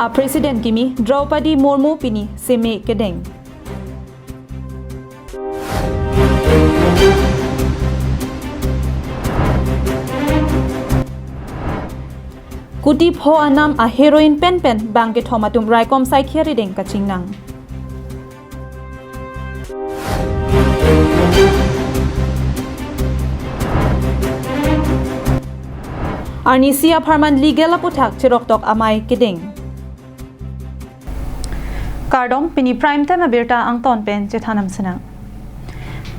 a President Kimi Draupadi Murmu pini seme kedeng. Kutip ho anam a heroin pen bangke thomatum raikom sai khiari deng kachingnang. Arnisia Parman legal aputhak chiroktok amai kedeng. Kardong pini prime time abirta ang ton pen chethanam senang.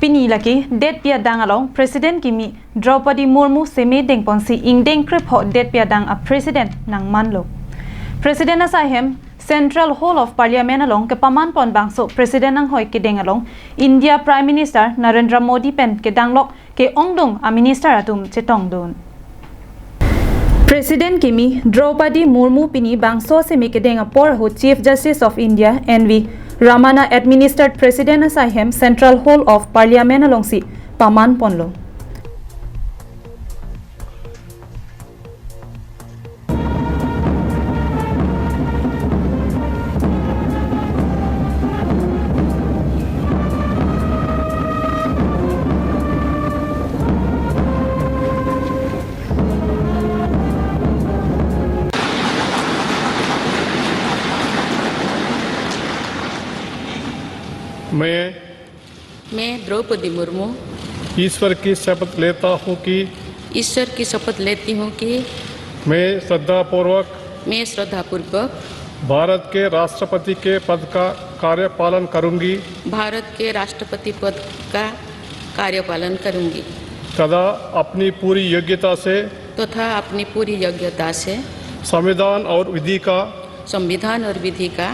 Pini laki det pia dangalong President Kimi Draupadi Murmu seme deng ponsi ingdeng krip ho det pia dang a President nang manlo. President asahem Central Hall of Parliament along ke paman pon bangso President nang hoi kedeng along India Prime Minister Narendra Modi pen ke danglok ke ongdong a minister atum chetong don. President Kimi Draupadi Murmu pini bangso seme kedeng a por ho Chief Justice of India NV Ramana administered President asahem Central Hall of Parliament along si paman ponlo. मैं द्रौपदी मुर्मू ईश्वर की शपथ लेता हूँ कि मैं श्रद्धापूर्वक भारत के राष्ट्रपति के पद का कार्यपालन करूँगी तथा अपनी पूरी योग्यता से संविधान और विधि का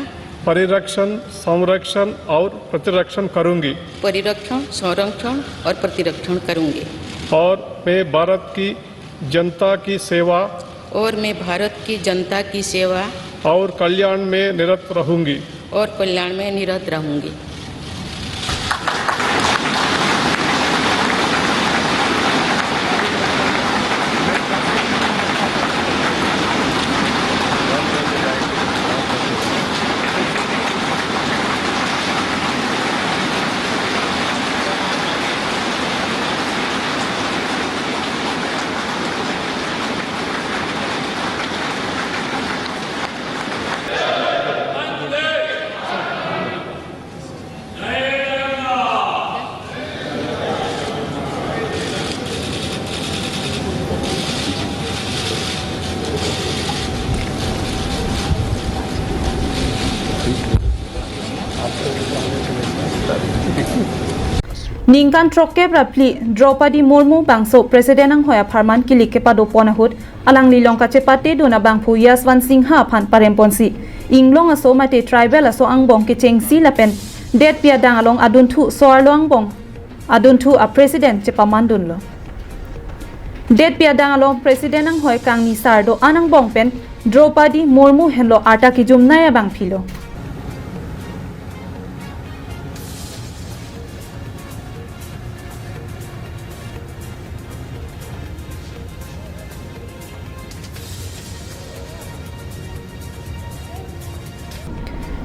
परिरक्षण संरक्षण और प्रतिरक्षण करूंगी और मैं भारत की जनता की सेवा और कल्याण में निरत रहूंगी Ningkan trokke prapli Draupadi Murmu bangso President ang hoya Parman kilik ke pado ponahut alang lilong kacepate dona bangpu Yaswan Singha phan paremponsi inglong aso mate tribal aso angbong ke chengsi lapen det pia dang along aduntu soarlo angbong aduntu a President chepamandun lo det pia dang along President ang hoy kang ni sardo anang bong pen Draupadi Murmu henlo arta ki jumnaya bang philo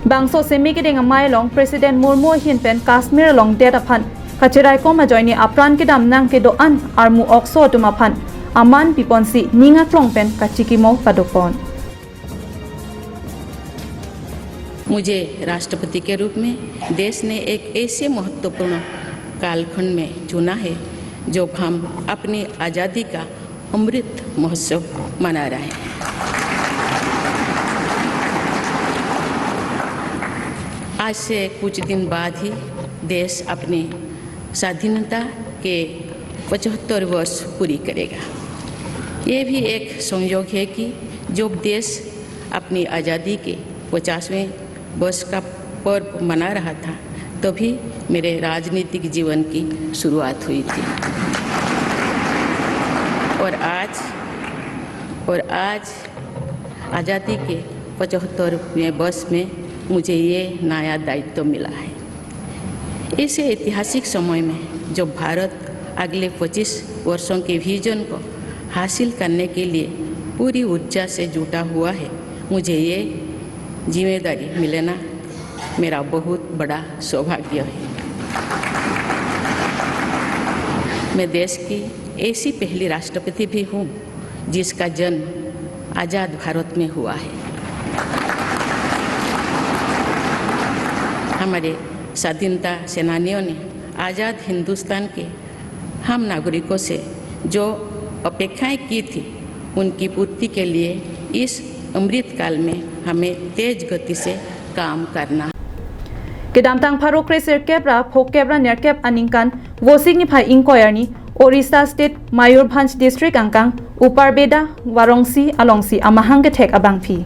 Bangso semi kedeng amai long President Murmu hin pen Kashmir long det aphan kachirai ko ma joini apran ke dam nang ke do an armu okso tuma phan aman piponsi ninga klong pen kachikimo padopon मुझे राष्ट्रपति के रूप में देश ने एक ऐसे महत्वपूर्ण कालखंड में चुना है जो हम अपनी आज़ादी का अमृत महोत्सव मना रहे हैं आज से कुछ दिन बाद ही देश अपनी स्वाधीनता के 75 वर्ष पूरी करेगा ये भी एक संयोग है कि जब देश अपनी आज़ादी के 50वें वर्ष का पर्व मना रहा था तभी मेरे राजनीतिक जीवन की शुरुआत हुई थी और आज आज़ादी के 75वें वर्ष में मुझे ये नया दायित्व मिला है ऐसे ऐतिहासिक समय में जब भारत अगले 25 वर्षों के विजन को हासिल करने के लिए पूरी ऊर्जा से जुटा हुआ है मुझे ये जिम्मेदारी मिलना मेरा बहुत बड़ा सौभाग्य है। मैं देश की ऐसी पहली राष्ट्रपति भी हूँ जिसका जन्म आज़ाद भारत में हुआ है। हमारे स्वाधीनता सेनानियों ने आज़ाद हिंदुस्तान के हम नागरिकों से जो अपेक्षाएं की थी उनकी पूर्ति के लिए इस अमृतकाल में हमें तेज गति से काम करना। Kedamtang Paro Kresir Kebra, Pok Kebra Nerkep Aningkan, wo signify inquiry, Orissa State, Mayurbhanj District Angkang, Uparbeda, Warongsi, Alongsi, Amahangetek Abangpi.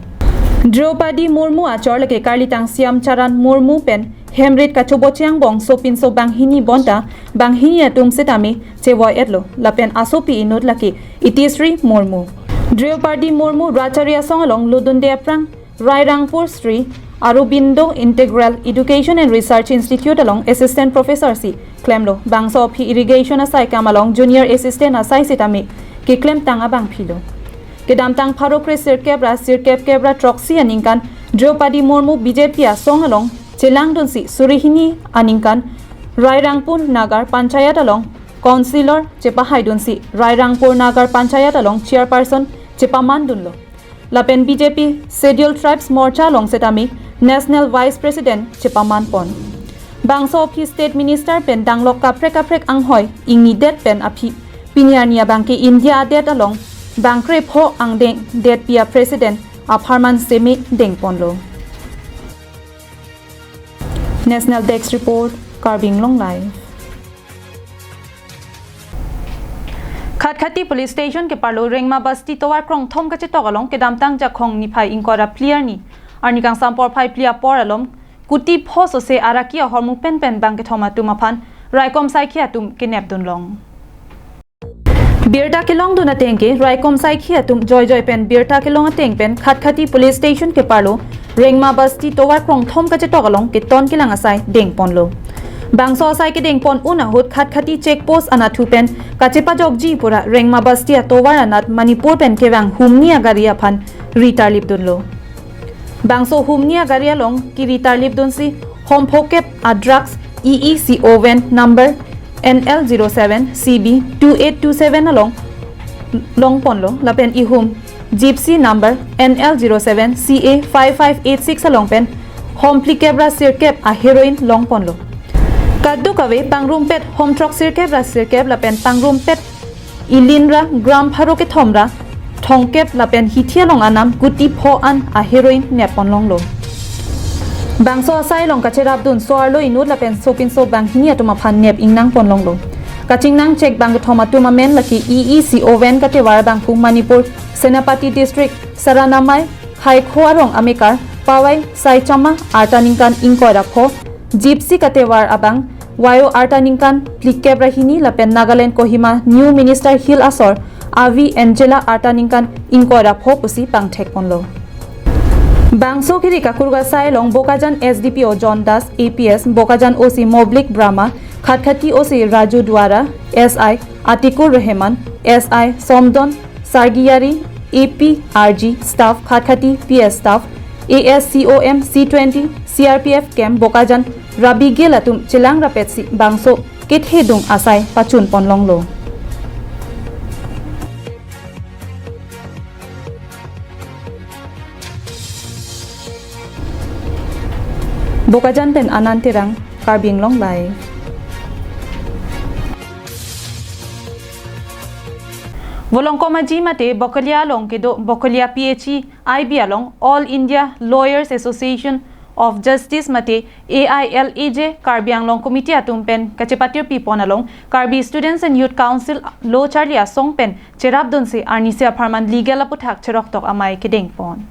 Draupadi Murmu Achor Lake Karlitang Siam Charan Murmu Pen, Hemrit Kachobochiang Bong, Sopin so Banghini Bonta, Banghini Atum Setami, Chevoy Edlo, Lapen Asopi Inut Laki, Itisri Murmu. Draupadi Murmu, Racharia Song along Ludunde Aprang, Rairangpur Sri, Arubindo Integral Education and Research Institute along Assistant Professor C. Clemlo, Bangso P Irrigation Asai Kamalong Junior Assistant Asai Sitami, Ki Clem Tanga Bang Pilo. Kedamtang Parokre Sirkep Kebra Troxy Aninkan, Draupadi Murmu BJP Song along, Chelang Dunsi, Surihini Aninkan, Rairangpur Nagar Panchayat along, Councillor Chepahai Dunsi, Rairangpur Nagar Panchayat along, Chairperson Chepaman Dunlo. Lapen BJP Scheduled Tribes Morcha along Setami, National Vice President Chepaman Pon. Bangso P State Minister Pen Danglok Kaprek Anghoy, Ingi Det Pen Api, Pinyarnia Banki India Det along, Bankre Po Angdeng Det Pia President, Aparman Semi Deng Ponlo. National Desk Report, Carbing Long Live. Khatkati Police Station ke parlo Rengma Basti Towar Krong Thom ka chitogalong ke damtang jakhong ni phai inkora clear ni arni kang sampor phai plia por alom kuti phoso se arakia hormu pen bang ke thoma tumaphan raikom saikhia tum ke nepdun long Birta ke long duna tengke raikom saikhia tum joy pen Birta ke long teng pen Khatkati Police Station ke parlo Rengma Basti Towar Krong Thom ka chitogalong ke ton ke lang asai deng ponlo Bangso asai ke deng pon unahut Khatkati check post anathu pen kachepa jogji pura Rengma Bastia Towar anat Manipur pen kewang humnia garia phan ritar lipdunlo Bangso humnia garia long ki ritar lipdunsi home phokep a drugs EECO van number NL07 CB 2827 along long ponlo lapen ihum gypsy number NL07 CA 5586 along pen home plikebra sirkep a heroin long ponlo Kaddu kawe pangrum pet home truck sirkep lapen pangrum pet ilinra gram pharo ke thomra thongkep lapen hithia long anam guti pho an a heroin nepon long lo Bangso asai long kacherap dun soarlo inut lapen sopin so bang hinia tuma phan nep ingnang pon long lo kachingnang check bang thoma tuma men laki EECO ven kate war bang pu Manipur Senapati District Saranamai Khai Khoarong Amikar Pawai Sai Chama Artaningkan Inkora Pho Gypsy Katewar Abang, Wayo Artaningkan, Plikebrahini, Lapen Nagaland Kohima, New Minister Hill Asor, Avi Angela Artaningkan, Inkora Popusi, Pangtek Ponlo. Bangso Kirika Kurgasai Long Bokajan SDPO John Das, APS, Bokajan OC Moblik Brahma, Khatkati OC Raju Dwara, SI, Atikul Rehman, SI, Somdon, Sargiyari, AP, RG, Staff, Khatkati, PS Staff, ASCOM C20, CRPF Camp Bokajan, Rabi Gelatum Chilang Rapetsi Bangso Kit Hedung Asai Pachun Ponlong Lo. Bokajan Pen Anantirang Carbing Long Live. Volongkoma Jimate Bokalia Long Kedo Bokalia PHE IB along All India Lawyers Association of Justice Mate AILAJ Karbiang Long Committee Atum Pen Kachepatir Pipon along Karbi Students and Youth Council Lo Charlie Song Pen Cherab Dunse Arnisia Parman Legal Aputak Cherok Tok Amai Kedeng Pon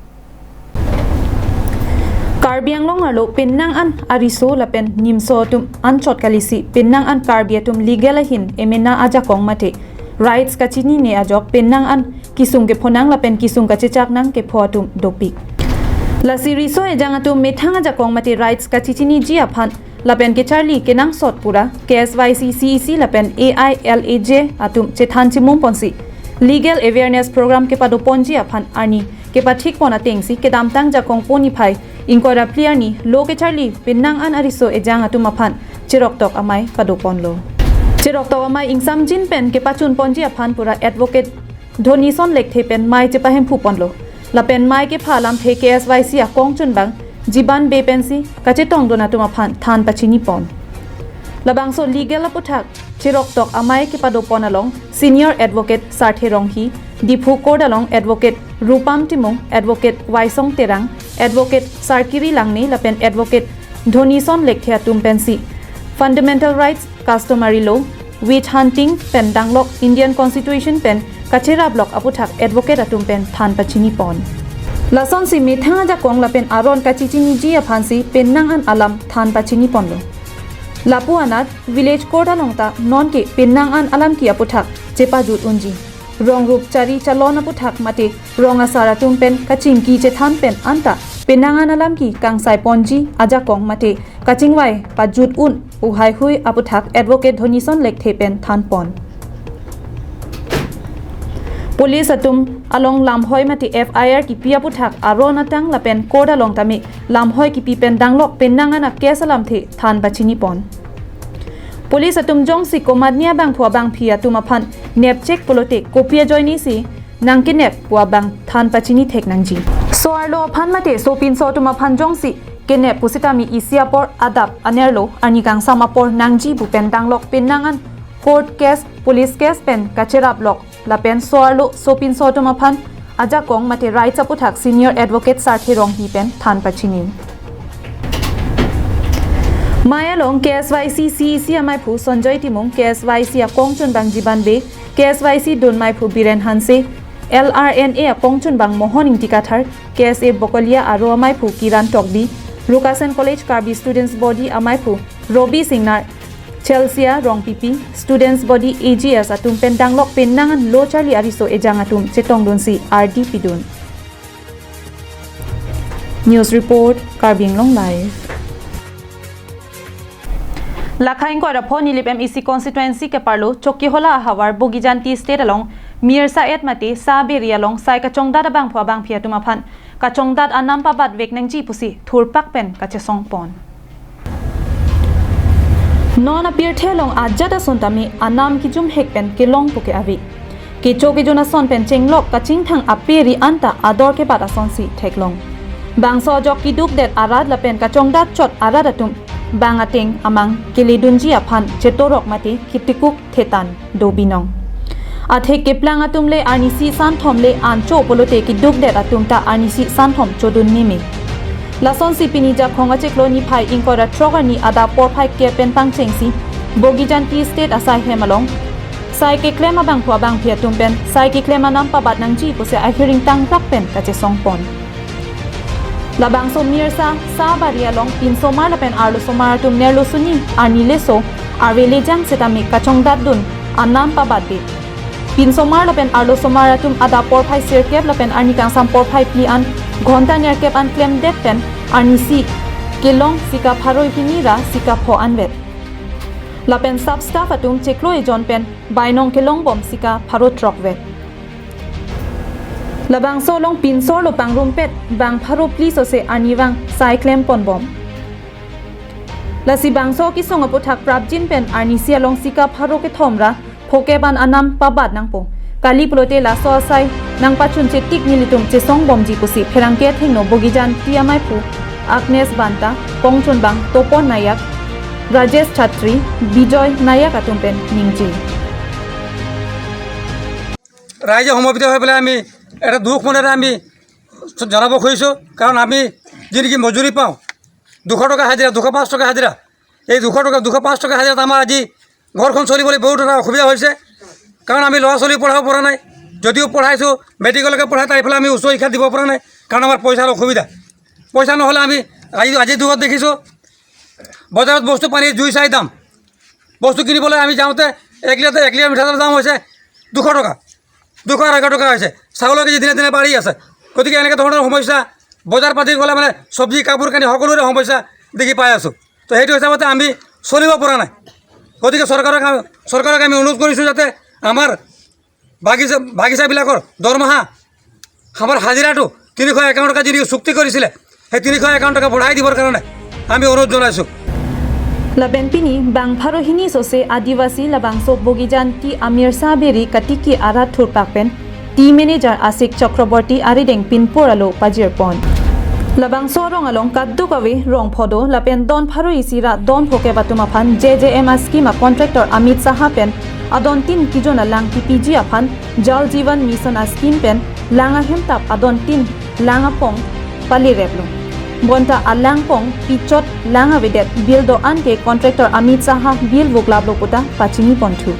Karbiang Long Arlo Penang An Ariso Lapen Nimso Tum Anchot Kalisi Penang An Karbiatum Legal Ahin Emena Ajakong Mate Rights Kachini Ne Ajok Penang An Kisung ke Ponang Lapen Kisung Kachechak Nang ke Poatum Dopik La siriso e jangatum methanga jakong mati rights kachichini ji aphan lapen ke Charlie kenang sot pura KSYC CEC lapen AILAJ atum chethan chimum ponsi legal awareness program ke pado ponji aphan ani ke pathik pona tengsi ke damtang jakong poni phai ingkora player ni loke charlie pinang an ariso ejang atu maphan chirok tok amai padopon lo chirok tok amai ingsam jin pen ke pachun ponji aphan pura advocate dhoni son lek the pen mai che pahem phupon lo la pen mai ke phalam the KSYC akong chun bang jiban be pensi kache tong dona tu maphan than pachini pon labang so legal aputhak chirok tok amai ke padopon along senior advocate sarthe ronghi dipu court along advocate rupam timong advocate waisong terang advocate sarkiri langni lapen advocate dhoni son lekthia tumpensi fundamental rights customary law witch hunting pen danglok Indian constitution pen kachera block aputhak advocate atumpen than pachini pon lason si mitha ja kong lapen aron kachichini ji aphansi pennang an alam than pachini pon lo lapu anat village court alongta non ke pennang an alam ki aputhak chepa jut unji rong rup chari chalon aputhak mate ronga sara tumpen kaching ki che than pen anta pennang an alam ki kangsai ponji aja kong mate kachingwai pa jut un uhai hui aputhak advocate dhoni son lekthe pen than pon police atum along lamhoi mati FIR ki pia puthak aron atang lapen court along tami lamhoi ki pi pen danglok pennang ana case alam the than bachini pon police atum jong si komadnia bang phua bang phia tumaphan nep check polote kopia joini si nangki nep puwa bang than pachini thek nangji so arlo phan mate so pin so tumaphan jong si kenep pusitami isia por adap anerlo ani kang samapor nangji bu pen danglok pennangan court case police case pen kachera block la pen soarlo sopin sotoma phan aja kong mate rights aputhak senior advocate sarthi rong hi pen than pachini maya long KSYC CEC amai phu sonjoy timong KSYC akong chun bang jiban be KSYC don mai phu biren hanse LRNA akong chun bang mohoning tikathar KSA bokolia aro amai phu kiran tokbi Lukasen College Karbi students body amai phu Robi Singnar Chelsea rong pipi students body AGS atum pen danglok pennangan lo charli ariso ejang atum chetong donsi RD pidun news report Karbing long live Lakhain ko raponi lip MEC constituency ke parlo chokki hola hawar bogijanti state along mirsa et mate saberia long sai ka chongdat bang phwa bang phia tuma phan ka chongdat anam pa bat vek nangji pusi thurpak pen ka chesong pon non appear thelong ajada sontami anam ki jum hek pen ke long puke avi ke choki jona son pen chenglok ka chingthang aperi anta ador ke bata son si theklong bangso jok ki duk det arad la pen ka chongdat chot arad atum bang ateng amang kelidunji aphan chetorok mate kitikuk thetan dobinong athe keplang atumle anisi san thomle ancho polote ki duk det atumta anisi san thom chodun nimi Lason si pinija khonga cheklo ni phai inkora troga ni ada por phai ke pen pang chengsi bogijanti state asai hemalong sai ke klema bang phwa bang phia tumpen sai ke klema nam pa bat nangji pose a hearing tang rak pen ka che song pon labang so mirsa sa baria long pin so mar la pen arlo so mar tum nerlo suni ani leso arvele jang setami ka chongdat dun anam pa bat be pin so mar la pen arlo so mar tum ada por phai sir kep la pen ani kang sam por phai pli an घंटा नेर cap अन claim date pen आरनीसी Kelong सिका फारोय पिनीरा सिका फो अनवेट लापेन सब staff अतुम चेक्लो ए John pen बाइनोंग Kelong बम सिका pharaoh truck wait लबांग Solang पिनसोर लो पांगरुम पेट बांग pharaoh please ओसे आनीवांग साइ claim पन बम लसी बांगसो की सोंग अपुथाक प्रापजिन पेन आरनीसी अलोंग सिका फारो के थोमरा फोकेबान अनाम पाबाद नंगपो Kali plote la so sai nang pachun che tik nilitum che song bomji pusi pherangke thengno bogijan tiamai phu Agnes Banta Pongchon bang Topon Nayak Rajesh Chatri Bijoy Nayak atumpen ningji রাইজে সমবেত হয়ে পেলে আমি এটা দুখ মনেৰে আমি জনাব খুজিছোঁ কাৰণ আমি যিনেকি মজুৰি পাওঁ 200 টকা হাজিৰা 205 টকা হাজিৰা এই 205 টকা হাজিৰাত আমাৰ আজি ঘৰখন চলিবলৈ বহুত এটা অসুবিধা হৈছে কাৰণ আমি ল'ৰা ছোৱালী পঢ়াব পৰা নাই যদিও পঢ়াইছোঁ মেট্ৰিকলৈকে পঢ়াই তাৰ এইফালে আমি উচ্চ শিক্ষা দিব পৰা নাই কাৰণ আমাৰ পইচাৰ অসুবিধা পইচা নহ'লে আমি আজি যুগত দেখিছোঁ বজাৰত বস্তু পানী জুই চাই দাম বস্তু কিনিবলৈ আমি যাওঁতে 1 লিটাৰ মিঠাতেলৰ দাম হৈছে 200 টকা 211 টকা হৈছে চাউলৰ কেজি দিনে দিনে বাঢ়ি আছে গতিকে এনেকৈ ধৰণৰ সমস্যা বজাৰ পাতি গ'লে মানে চব্জি কাপোৰ কানি সকলোৰে সমস্যা দেখি পাই আছোঁ তো সেইটো হিচাপতে আমি চলিব পৰা নাই গতিকে চৰকাৰক আমি অনুৰোধ কৰিছোঁ যাতে আমাৰ বাগিচাবিলাকৰ দৰমহা আমাৰ হাজিৰাটো 351 টকা যি চুক্তি কৰিছিলে সেই 351 টকা বঢ়াই দিবৰ কাৰণে আমি অনুৰোধ জনাইছোঁ Laben pini bang pharohini sose adivasi labang so bogijanti Amir Saberi katiki ara thurpakpen team manager Asik Chakraborty arideng pinporalo pajirpon labang so rong along kaddu kawe rong phodo lapen don pharo isira don phoke batuma phan JJM scheme contractor Amit Saha pen adon tin kijona lang PPG aphan Jal Jeevan Mission scheme pen langa hemtap adon tin langa pong pali replo Bonta alang pong pichot langa vedet bil do anke contractor Amit Saha bil voklablo puta pachini pontu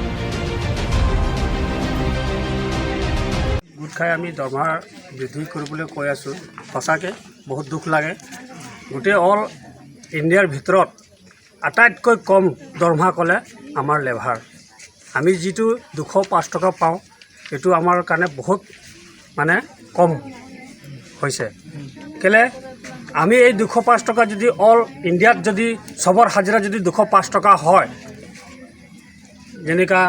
goat খাই আমি দৰমহা বৃদ্ধি কৰিবলৈ কৈ আছোঁ সঁচাকৈ বহুত দুখ লাগে গোটেই অল ইণ্ডিয়াৰ ভিতৰত আটাইতকৈ কম দৰমহা ক'লে আমাৰ লেভাৰ আমি যিটো 205 টকা পাওঁ এইটো আমাৰ কাৰণে বহুত মানে কম হৈছে কেলে আমি এই 205 টকা যদি অল ইণ্ডিয়াত যদি সবৰ হাজিৰা যদি 205 টকা হয় যেনেকা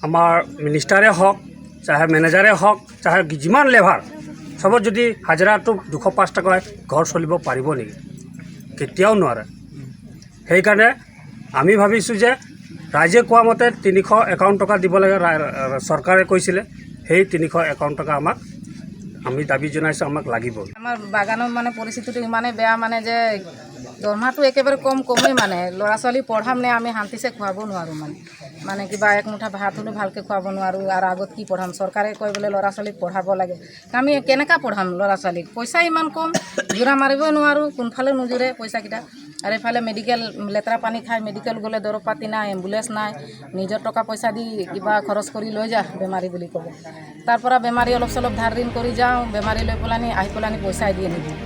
আমাৰ মিনিষ্টাৰে হওক চাহে মেনেজাৰে হওক চাহে যিমান লেভাৰ সবত যদি হাজিৰাটো 205 টকায় ঘৰ চলিব পাৰিব নেকি কেতিয়াও নোৱাৰে সেইকাৰণে আমি ভাবিছোঁ যে ৰাইজে কোৱা মতে 351 টকা দিব লাগে চৰকাৰে কৈছিলে সেই 351 টকা আমাক আমি দাবী জনাইছোঁ আমাক লাগিব আমাৰ বাগানৰ মানে পৰিস্থিতিটো ইমানে বেয়া মানে যে দৰমহাটো একেবাৰে কমেই মানে ল'ৰা ছোৱালী পঢ়াম নে আমি শান্তিছে খুৱাব নোৱাৰোঁ মানে কিবা এক মুঠা ভাত হ'লেও ভালকৈ খুৱাব নোৱাৰোঁ আৰু আগত কি পঢ়াম চৰকাৰে কয় বোলে ল'ৰা ছোৱালীক পঢ়াব লাগে আমি কেনেকৈ পঢ়াম ল'ৰা ছোৱালীক পইচা ইমান কম জোৰা মাৰিবই নোৱাৰোঁ কোনফালে নোজোৰে পইচাকেইটা আৰু এইফালে মেডিকেল লেতেৰা পানী খাই মেডিকেল গ'লে দৰৱ পাতি নাই এম্বুলেঞ্চ নাই নিজৰ টকা পইচা দি কিবা খৰচ কৰি লৈ যা বেমাৰী বুলি ক'ব তাৰ পৰা বেমাৰী অলপ চলপ ধাৰ ঋণ কৰি যাওঁ বেমাৰী লৈ পেলানি আহি পেলানি পইচাই দিয়ে নিদিওঁ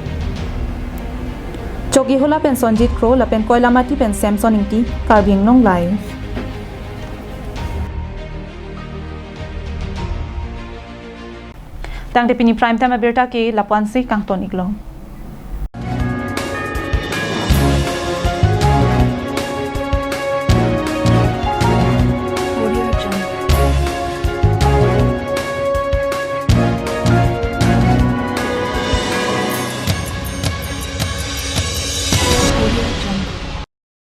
Chogi hola pen Sonjit Kro la pen Koilamati pen Samson Inti Karbing Nong Live Tang de pini prime time aberta ke lapansi kang tonik long